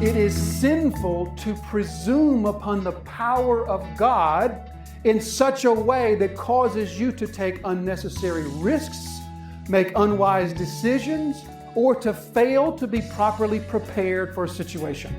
It is sinful to presume upon the power of God in such a way that causes you to take unnecessary risks, make unwise decisions, or to fail to be properly prepared for a situation.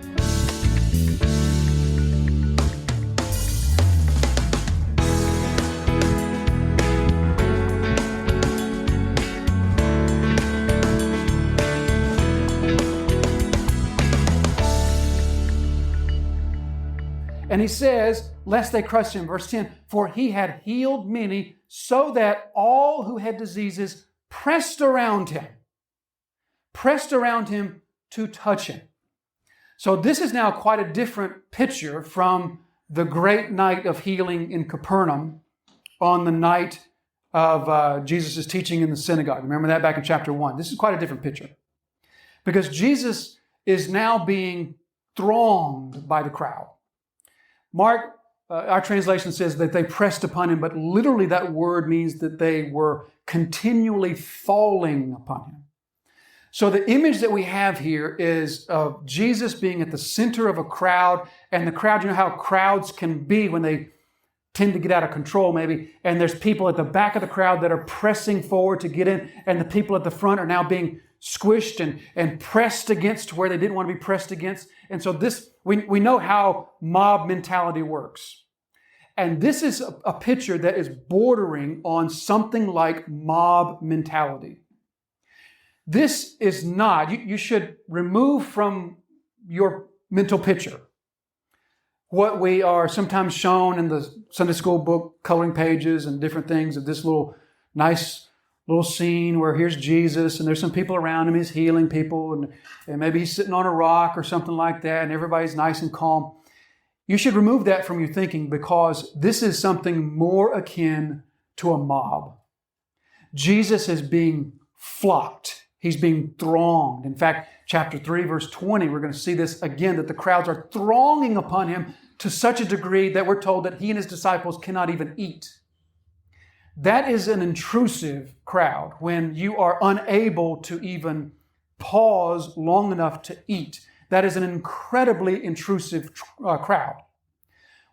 And he says, lest they crush him, verse 10, for he had healed many, so that all who had diseases pressed around him to touch him. So this is now quite a different picture from the great night of healing in Capernaum on the night of Jesus' teaching in the synagogue. Remember that back in chapter 1. This is quite a different picture. Because Jesus is now being thronged by the crowd. Mark, our translation says that they pressed upon him, but literally that word means that they were continually falling upon him. So the image that we have here is of Jesus being at the center of a crowd, and the crowd, you know how crowds can be when they tend to get out of control maybe, and there's people at the back of the crowd that are pressing forward to get in, and the people at the front are now being squished and pressed against where they didn't want to be pressed against. And so this, we know how mob mentality works. And this is a picture that is bordering on something like mob mentality. This is not, you should remove from your mental picture what we are sometimes shown in the Sunday school book coloring pages and different things of this nice little scene where here's Jesus and there's some people around him, he's healing people, and maybe he's sitting on a rock or something like that, and everybody's nice and calm. You should remove that from your thinking, because this is something more akin to a mob. Jesus is being flocked. He's being thronged. In fact, chapter 3, verse 20, we're going to see this again, that the crowds are thronging upon him to such a degree that we're told that he and his disciples cannot even eat. That is an intrusive crowd when you are unable to even pause long enough to eat. That is an incredibly intrusive crowd.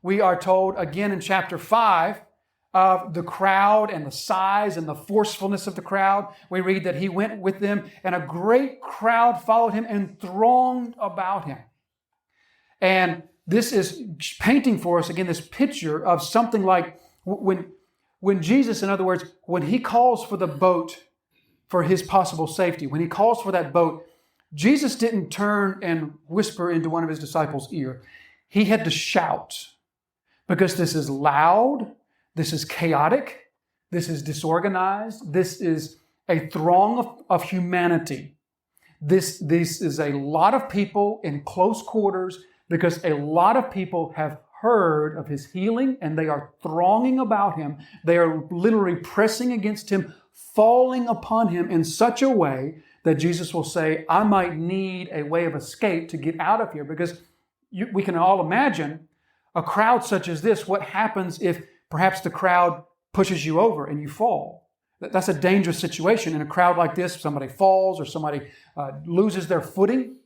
We are told again in chapter 5 of the crowd and the size and the forcefulness of the crowd. We read that he went with them and a great crowd followed him and thronged about him. And this is painting for us again this picture of something like when Jesus, in other words, when he calls for the boat for his possible safety, when he calls for that boat, Jesus didn't turn and whisper into one of his disciples' ear. He had to shout, because this is loud, this is chaotic, this is disorganized, this is a throng of humanity. This is a lot of people in close quarters, because a lot of people have heard of his healing and they are thronging about him. They are literally pressing against him, falling upon him in such a way that Jesus will say, I might need a way of escape to get out of here. Because we can all imagine a crowd such as this, what happens if perhaps the crowd pushes you over and you fall. That's a dangerous situation. In a crowd like this, somebody falls or somebody loses their footing.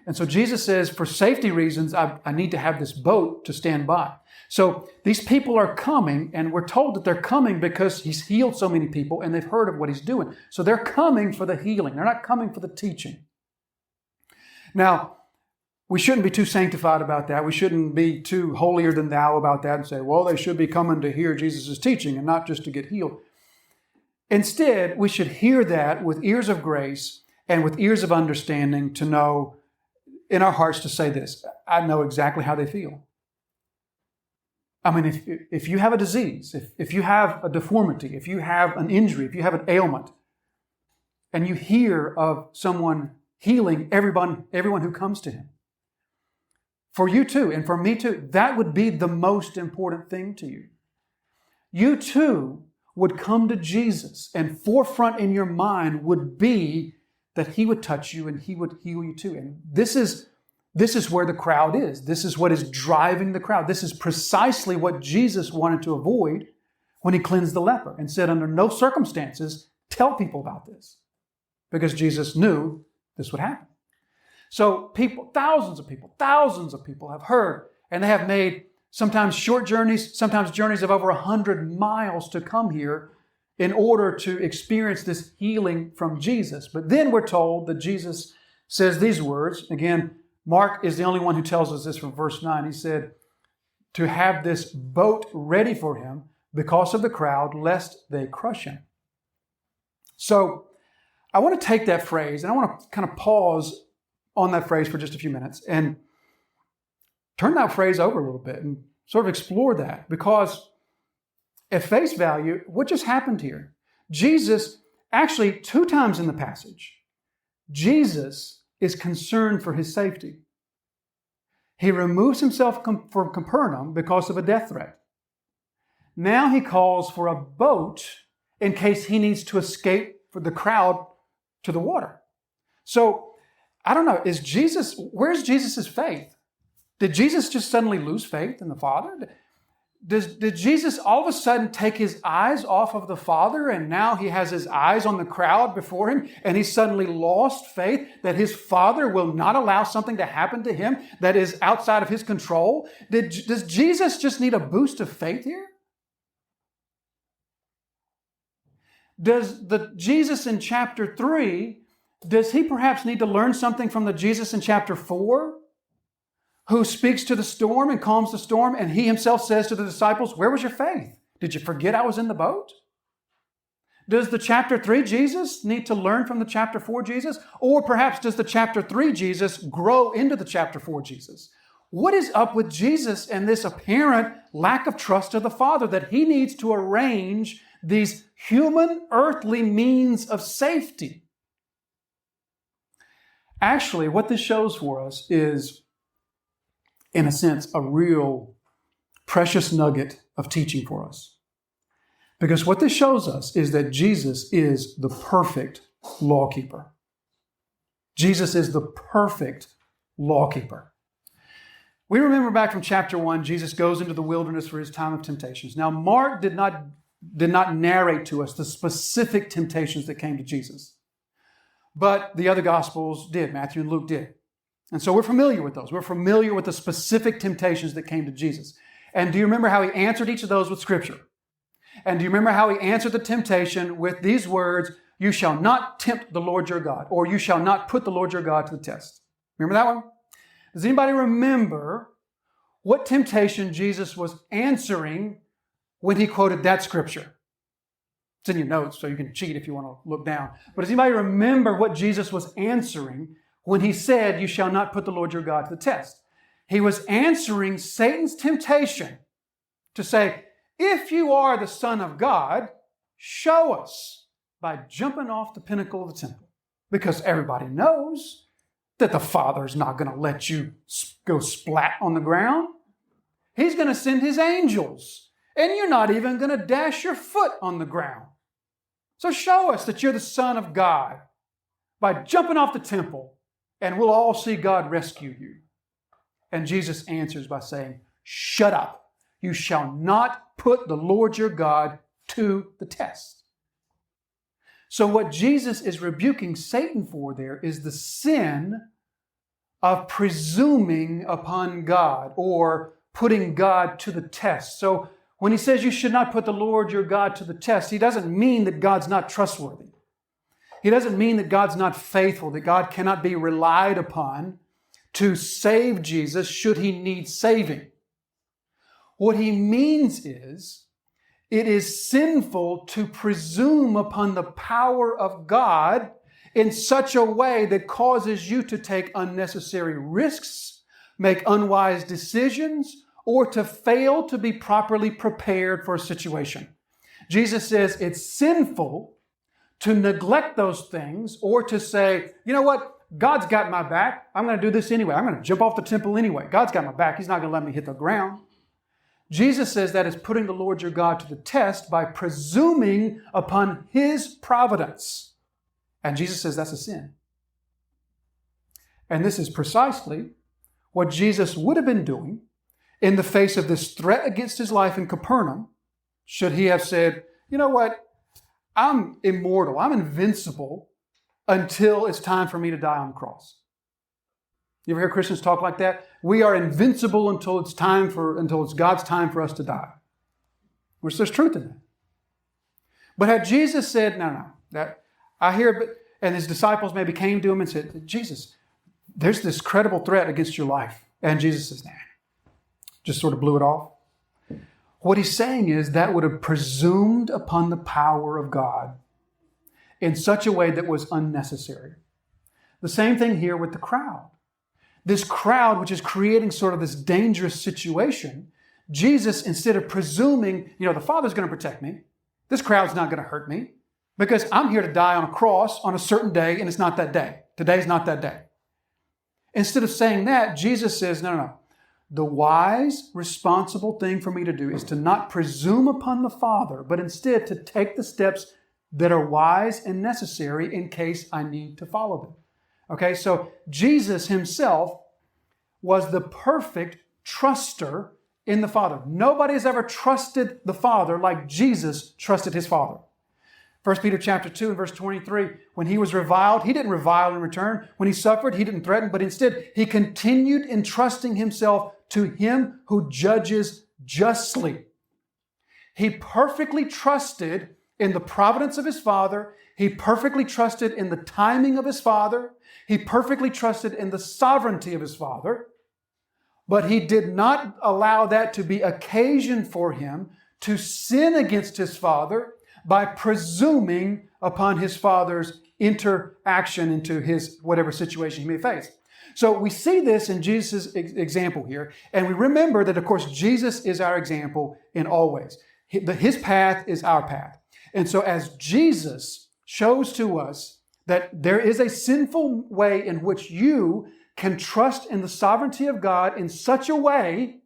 And so Jesus says, for safety reasons, I need to have this boat to stand by. So these people are coming, and we're told that they're coming because he's healed so many people and they've heard of what he's doing. So they're coming for the healing. They're not coming for the teaching. Now, we shouldn't be too sanctified about that. We shouldn't be too holier than thou about that and say, well, they should be coming to hear Jesus' teaching and not just to get healed. Instead, we should hear that with ears of grace and with ears of understanding to know in our hearts to say this, I know exactly how they feel. I mean, if you have a disease, if you have a deformity, if you have an injury, if you have an ailment, and you hear of someone healing everyone who comes to him, for you too, and for me too, that would be the most important thing to you. You too would come to Jesus, and forefront in your mind would be that he would touch you and he would heal you too. And this is where the crowd is. This is what is driving the crowd. This is precisely what Jesus wanted to avoid when he cleansed the leper and said, under no circumstances, tell people about this. Because Jesus knew this would happen. So thousands of people have heard, and they have made sometimes short journeys, sometimes journeys of over 100 miles to come here in order to experience this healing from Jesus. But then we're told that Jesus says these words. Again, Mark is the only one who tells us this from verse 9. He said, to have this boat ready for him because of the crowd, lest they crush him. So I want to take that phrase and I want to kind of pause on that phrase for just a few minutes and turn that phrase over a little bit and sort of explore that, because at face value, what just happened here? Jesus, actually 2 times in the passage, Jesus is concerned for his safety. He removes himself from Capernaum because of a death threat. Now he calls for a boat in case he needs to escape for the crowd to the water. So, I don't know, where's Jesus' faith? Did Jesus just suddenly lose faith in the Father? Did Jesus all of a sudden take his eyes off of the Father and now he has his eyes on the crowd before him and he suddenly lost faith that his Father will not allow something to happen to him that is outside of his control? Does Jesus just need a boost of faith here? Does the Jesus in chapter 3, does he perhaps need to learn something from the Jesus in chapter 4? Who speaks to the storm and calms the storm, and he himself says to the disciples, where was your faith? Did you forget I was in the boat? Does the chapter 3 Jesus need to learn from the chapter 4 Jesus? Or perhaps does the chapter 3 Jesus grow into the chapter 4 Jesus? What is up with Jesus and this apparent lack of trust of the Father that he needs to arrange these human, earthly means of safety? Actually, what this shows for us is, in a sense, a real precious nugget of teaching for us. Because what this shows us is that Jesus is the perfect lawkeeper. Jesus is the perfect lawkeeper. We remember back from chapter 1, Jesus goes into the wilderness for his time of temptations. Now, Mark did not narrate to us the specific temptations that came to Jesus. But the other Gospels did. Matthew and Luke did. And so we're familiar with those. We're familiar with the specific temptations that came to Jesus. And do you remember how he answered each of those with Scripture? And do you remember how he answered the temptation with these words, you shall not tempt the Lord your God, or you shall not put the Lord your God to the test? Remember that one? Does anybody remember what temptation Jesus was answering when he quoted that Scripture? It's in your notes, so you can cheat if you want to look down. But does anybody remember what Jesus was answering when he said, you shall not put the Lord your God to the test? He was answering Satan's temptation to say, if you are the Son of God, show us by jumping off the pinnacle of the temple. Because everybody knows that the Father's not going to let you go splat on the ground. He's going to send his angels, and you're not even going to dash your foot on the ground. So show us that you're the Son of God by jumping off the temple, and we'll all see God rescue you. And Jesus answers by saying, shut up. You shall not put the Lord your God to the test. So what Jesus is rebuking Satan for there is the sin of presuming upon God or putting God to the test. So when he says you should not put the Lord your God to the test, he doesn't mean that God's not trustworthy. He doesn't mean that God's not faithful, that God cannot be relied upon to save Jesus should he need saving. What he means is, it is sinful to presume upon the power of God in such a way that causes you to take unnecessary risks, make unwise decisions, or to fail to be properly prepared for a situation. Jesus says it's sinful to neglect those things or to say, you know what, God's got my back. I'm going to do this anyway. I'm going to jump off the temple anyway. God's got my back. He's not going to let me hit the ground. Jesus says that is putting the Lord your God to the test by presuming upon his providence. And Jesus says that's a sin. And this is precisely what Jesus would have been doing in the face of this threat against his life in Capernaum, should he have said, you know what, I'm immortal, I'm invincible until it's time for me to die on the cross. You ever hear Christians talk like that? We are invincible until it's God's time for us to die. Which there's truth in that. But had Jesus said, no, that I hear it, and his disciples maybe came to him and said, Jesus, there's this credible threat against your life. And Jesus says, nah, just sort of blew it off. What he's saying is that would have presumed upon the power of God in such a way that was unnecessary. The same thing here with the crowd. This crowd, which is creating sort of this dangerous situation, Jesus, instead of presuming, the Father's going to protect me, this crowd's not going to hurt me, because I'm here to die on a cross on a certain day, and it's not that day. Today's not that day. Instead of saying that, Jesus says, no. The wise, responsible thing for me to do is to not presume upon the Father, but instead to take the steps that are wise and necessary in case I need to follow them. Okay, so Jesus himself was the perfect truster in the Father. Nobody has ever trusted the Father like Jesus trusted his Father. 1 Peter chapter 2 and verse 23, when he was reviled, he didn't revile in return. When he suffered, he didn't threaten, but instead he continued entrusting himself to him who judges justly. He perfectly trusted in the providence of his Father. He perfectly trusted in the timing of his Father. He perfectly trusted in the sovereignty of his Father. But he did not allow that to be occasion for him to sin against his Father by presuming upon his Father's interaction into his whatever situation he may face. So we see this in Jesus' example here, and we remember that, of course, Jesus is our example in all ways. His path is our path. And so as Jesus shows to us that there is a sinful way in which you can trust in the sovereignty of God in such a way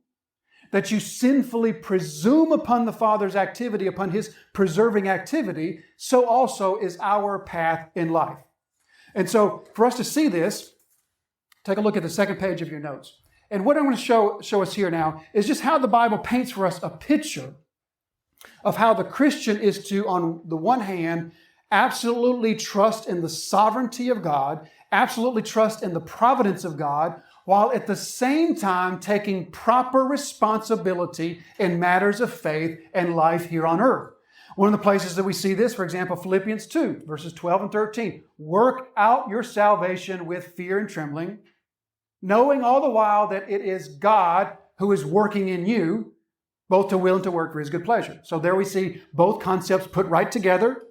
that you sinfully presume upon the Father's activity, upon his preserving activity, so also is our path in life. And so for us to see this, take a look at the second page of your notes. And what I want to show us here now is just how the Bible paints for us a picture of how the Christian is to, on the one hand, absolutely trust in the sovereignty of God, absolutely trust in the providence of God, while at the same time taking proper responsibility in matters of faith and life here on earth. One of the places that we see this, for example, Philippians 2, verses 12 and 13. Work out your salvation with fear and trembling, knowing all the while that it is God who is working in you, both to will and to work for his good pleasure. So there we see both concepts put right together.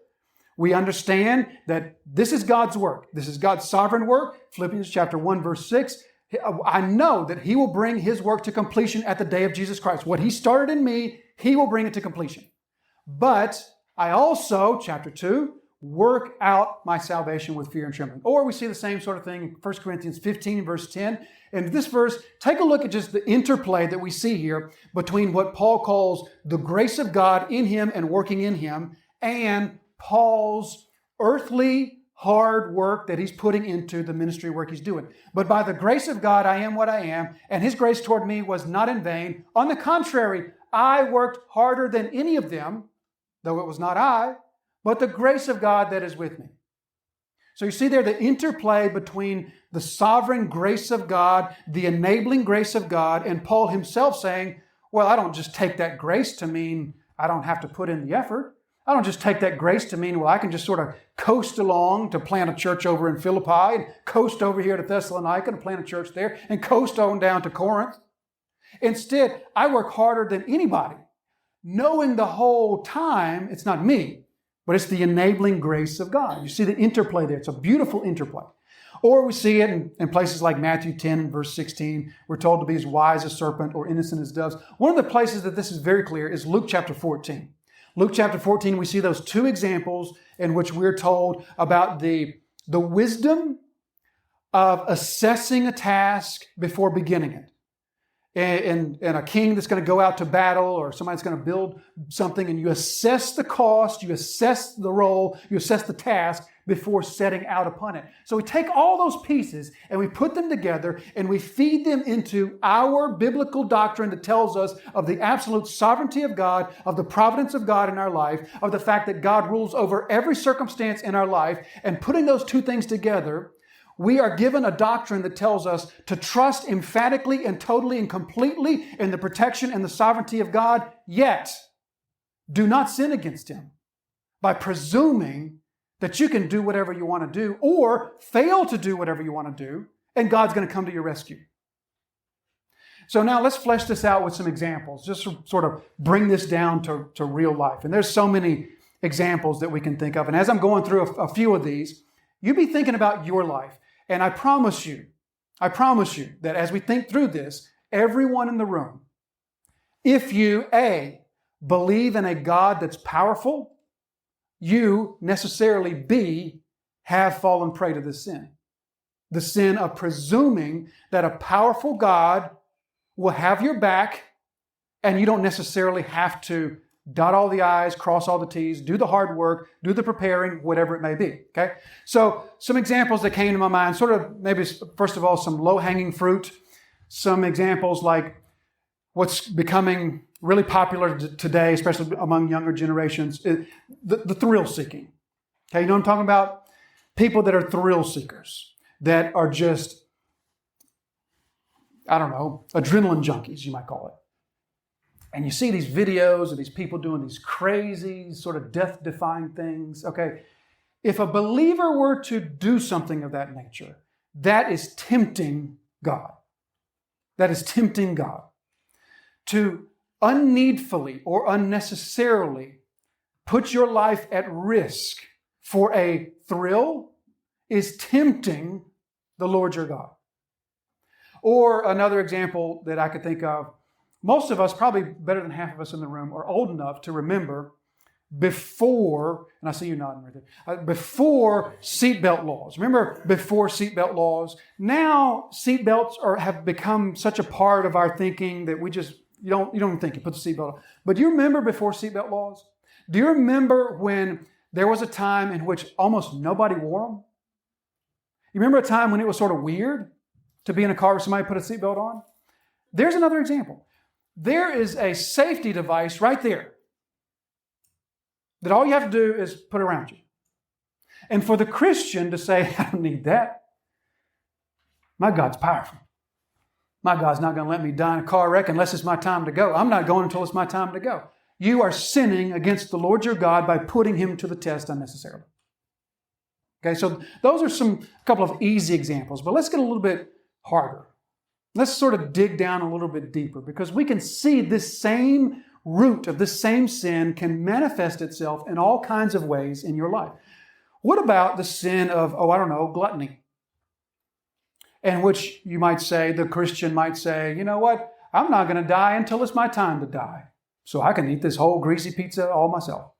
We understand that this is God's work. This is God's sovereign work. Philippians chapter 1, verse 6. I know that he will bring his work to completion at the day of Jesus Christ. What he started in me, he will bring it to completion. But I also, chapter 2, work out my salvation with fear and trembling. Or we see the same sort of thing in 1 Corinthians 15, verse 10. And this verse, take a look at just the interplay that we see here between what Paul calls the grace of God in him and working in him, and Paul's earthly hard work that he's putting into the ministry work he's doing. But by the grace of God, I am what I am, and his grace toward me was not in vain. On the contrary, I worked harder than any of them, though it was not I, but the grace of God that is with me. So you see there the interplay between the sovereign grace of God, the enabling grace of God, and Paul himself saying, well, I don't just take that grace to mean I don't have to put in the effort. I don't just take that grace to mean, well, I can just sort of coast along to plant a church over in Philippi and coast over here to Thessalonica to plant a church there and coast on down to Corinth. Instead, I work harder than anybody, knowing the whole time it's not me, but it's the enabling grace of God. You see the interplay there. It's a beautiful interplay. Or we see it in places like Matthew 10, verse 16. We're told to be as wise as serpent or innocent as doves. One of the places that this is very clear is Luke chapter 14. Luke chapter 14, we see those two examples in which we're told about the wisdom of assessing a task before beginning it. And a king that's going to go out to battle, or somebody that's going to build something, and you assess the cost, you assess the role, you assess the task before setting out upon it. So we take all those pieces and we put them together and we feed them into our biblical doctrine that tells us of the absolute sovereignty of God, of the providence of God in our life, of the fact that God rules over every circumstance in our life. And putting those two things together, We are given a doctrine that tells us to trust emphatically and totally and completely in the protection and the sovereignty of God, yet do not sin against Him by presuming that you can do whatever you want to do or fail to do whatever you want to do, and God's going to come to your rescue. So now let's flesh this out with some examples, just to sort of bring this down to real life. And there's so many examples that we can think of. And as I'm going through a few of these, you be thinking about your life. And I promise you that as we think through this, everyone in the room, if you, A, believe in a God that's powerful, you necessarily, B, have fallen prey to this sin. The sin of presuming that a powerful God will have your back and you don't necessarily have to dot all the I's, cross all the T's, do the hard work, do the preparing, whatever it may be, okay? So some examples that came to my mind, sort of maybe, first of all, some low-hanging fruit, some examples like what's becoming really popular today, especially among younger generations, the thrill-seeking. Okay, you know what I'm talking about? People that are thrill seekers, that are just, I don't know, adrenaline junkies, you might call it. And you see these videos of these people doing these crazy, sort of death-defying things. Okay, if a believer were to do something of that nature, that is tempting God. That is tempting God. To unneedfully or unnecessarily put your life at risk for a thrill is tempting the Lord your God. Or another example that I could think of, most of us, probably better than half of us in the room, are old enough to remember before, and I see you nodding right there, before seatbelt laws. Remember before seatbelt laws? Now seatbelts have become such a part of our thinking that we just, you don't even think, you put the seatbelt on. But do you remember before seatbelt laws? Do you remember when there was a time in which almost nobody wore them? You remember a time when it was sort of weird to be in a car where somebody put a seatbelt on? There's another example. There is a safety device right there that all you have to do is put around you. And for the Christian to say, I don't need that. My God's powerful. My God's not going to let me die in a car wreck unless it's my time to go. I'm not going until it's my time to go. You are sinning against the Lord your God by putting Him to the test unnecessarily. Okay, so those are a couple of easy examples, but let's get a little bit harder. Let's sort of dig down a little bit deeper, because we can see this same root of this same sin can manifest itself in all kinds of ways in your life. What about the sin of, gluttony? In which you might say, the Christian might say, you know what? I'm not going to die until it's my time to die. So I can eat this whole greasy pizza all myself.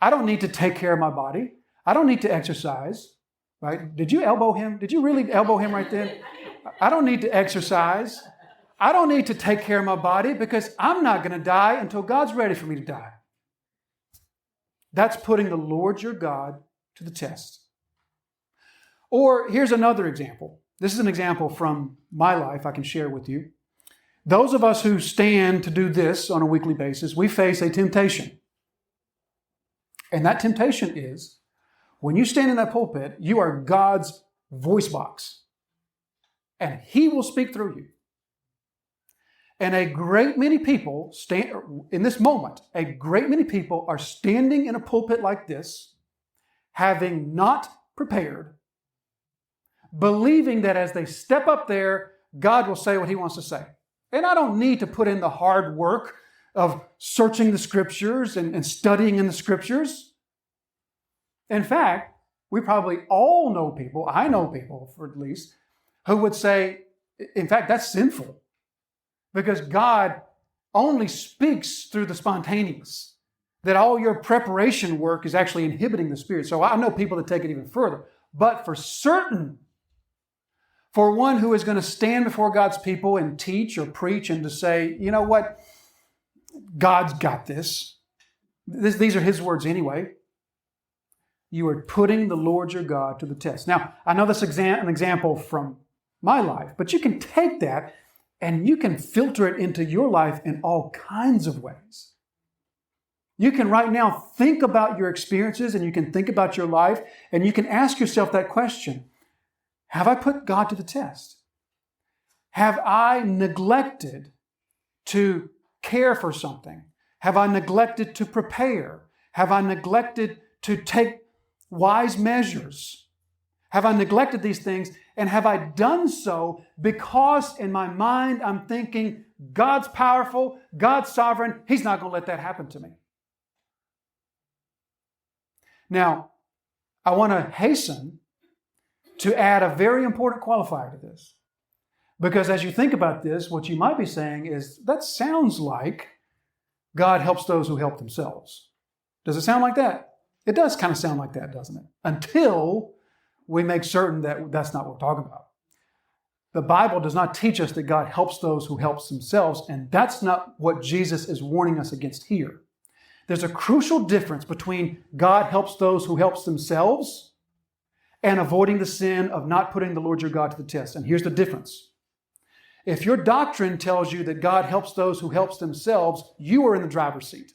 I don't need to take care of my body. I don't need to exercise. Right? Did you elbow him? Did you really elbow him right then? I don't need to exercise. I don't need to take care of my body because I'm not going to die until God's ready for me to die. That's putting the Lord your God to the test. Or here's another example. This is an example from my life I can share with you. Those of us who stand to do this on a weekly basis, we face a temptation. And that temptation is, when you stand in that pulpit, you are God's voice box. And He will speak through you. And a great many people, in this moment, a great many people are standing in a pulpit like this, having not prepared, believing that as they step up there, God will say what He wants to say. And I don't need to put in the hard work of searching the Scriptures and studying in the Scriptures. In fact, we probably all know people, I know people for at least, who would say, in fact, that's sinful. Because God only speaks through the spontaneous. That all your preparation work is actually inhibiting the Spirit. So I know people that take it even further. But for certain, for one who is going to stand before God's people and teach or preach and to say, you know what, God's got this. These are His words anyway. You are putting the Lord your God to the test. Now, I know this is an example from my life, but you can take that and you can filter it into your life in all kinds of ways. You can right now think about your experiences and you can think about your life and you can ask yourself that question. Have I put God to the test? Have I neglected to care for something? Have I neglected to prepare? Have I neglected to take wise measures? Have I neglected these things? And have I done so because in my mind I'm thinking, God's powerful, God's sovereign, He's not going to let that happen to me. Now, I want to hasten to add a very important qualifier to this. Because as you think about this, what you might be saying is, that sounds like God helps those who help themselves. Does it sound like that? It does kind of sound like that, doesn't it? Until we make certain that that's not what we're talking about. The Bible does not teach us that God helps those who help themselves, and that's not what Jesus is warning us against here. There's a crucial difference between God helps those who help themselves and avoiding the sin of not putting the Lord your God to the test. And here's the difference. If your doctrine tells you that God helps those who help themselves, you are in the driver's seat.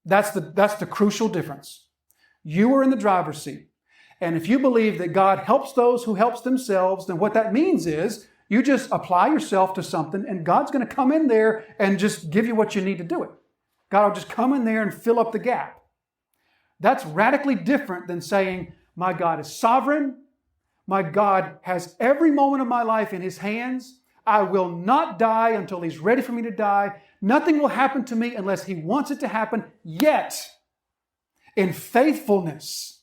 That's the crucial difference. You are in the driver's seat. And if you believe that God helps those who help themselves, then what that means is you just apply yourself to something and God's going to come in there and just give you what you need to do it. God will just come in there and fill up the gap. That's radically different than saying, my God is sovereign. My God has every moment of my life in His hands. I will not die until He's ready for me to die. Nothing will happen to me unless He wants it to happen. Yet, in faithfulness,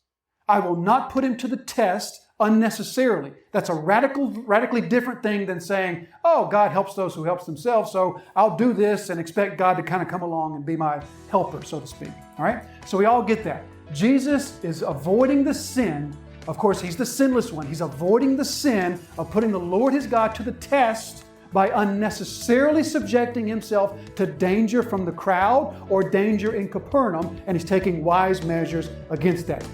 I will not put Him to the test unnecessarily. That's a radically different thing than saying, oh, God helps those who help themselves, so I'll do this and expect God to kind of come along and be my helper, so to speak. All right? So we all get that. Jesus is avoiding the sin. Of course, He's the sinless one. He's avoiding the sin of putting the Lord His God to the test by unnecessarily subjecting Himself to danger from the crowd or danger in Capernaum, and He's taking wise measures against that.